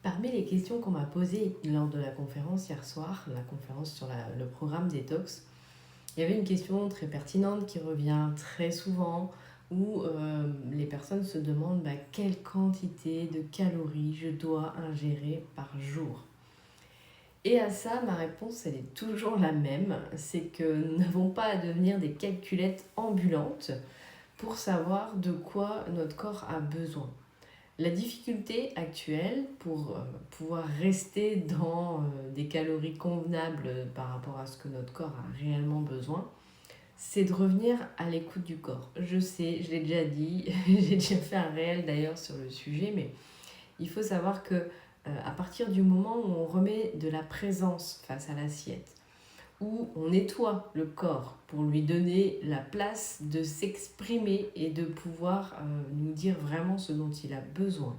Parmi les questions qu'on m'a posées lors de la conférence hier soir, la conférence sur le programme Détox, il y avait une question très pertinente qui revient très souvent où les personnes se demandent quelle quantité de calories je dois ingérer par jour. Et à ça, ma réponse, elle est toujours la même, c'est que nous n'avons pas à devenir des calculettes ambulantes pour savoir de quoi notre corps a besoin. La difficulté actuelle pour pouvoir rester dans des calories convenables par rapport à ce que notre corps a réellement besoin, c'est de revenir à l'écoute du corps. Je sais, je l'ai déjà dit, j'ai déjà fait un réel d'ailleurs sur le sujet, mais il faut savoir que à partir du moment où on remet de la présence face à l'assiette, où on nettoie le corps pour lui donner la place de s'exprimer et de pouvoir nous dire vraiment ce dont il a besoin.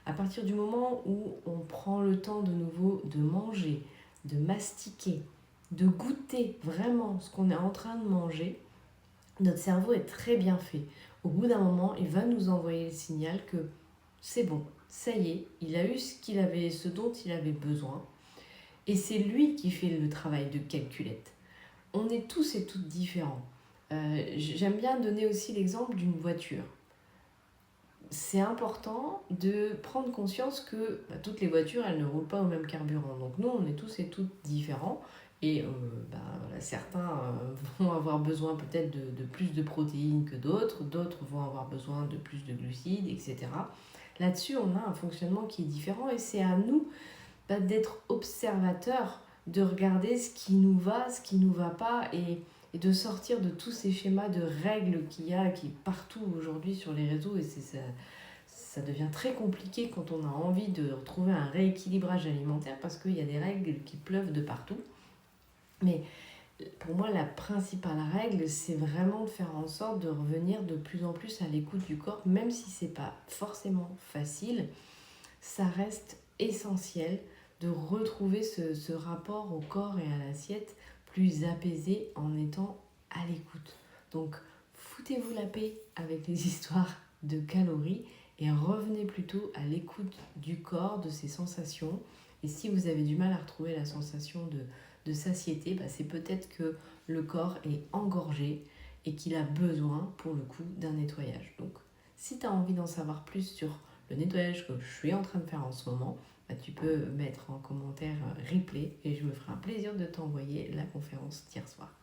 À partir du moment où on prend le temps de nouveau de manger, de mastiquer, de goûter vraiment ce qu'on est en train de manger, notre cerveau est très bien fait. Au bout d'un moment, il va nous envoyer le signal que c'est bon, ça y est, il a eu ce dont il avait besoin. Et c'est lui qui fait le travail de calculette. On est tous et toutes différents. J'aime bien donner aussi l'exemple d'une voiture. C'est important de prendre conscience que toutes les voitures, elles ne roulent pas au même carburant. Donc nous, on est tous et toutes différents. Et voilà, certains vont avoir besoin peut-être de plus de protéines que d'autres. D'autres vont avoir besoin de plus de glucides, etc. Là-dessus, on a un fonctionnement qui est différent. Et c'est à nous d'être observateurs, de regarder ce qui nous va, ce qui ne nous va pas. Et de sortir de tous ces schémas de règles qu'il y a qui partout aujourd'hui sur les réseaux, et ça devient très compliqué quand on a envie de retrouver un rééquilibrage alimentaire parce qu'il y a des règles qui pleuvent de partout. Mais pour moi, la principale règle, c'est vraiment de faire en sorte de revenir de plus en plus à l'écoute du corps, même si c'est pas forcément facile, ça reste essentiel de retrouver ce rapport au corps et à l'assiette plus apaisé en étant à l'écoute. Donc, foutez-vous la paix avec les histoires de calories et revenez plutôt à l'écoute du corps, de ses sensations. Et si vous avez du mal à retrouver la sensation de satiété, c'est peut-être que le corps est engorgé et qu'il a besoin, pour le coup, d'un nettoyage. Donc, si tu as envie d'en savoir plus sur le nettoyage que je suis en train de faire en ce moment, tu peux mettre en commentaire replay et je me ferai un plaisir de t'envoyer la conférence d'hier soir.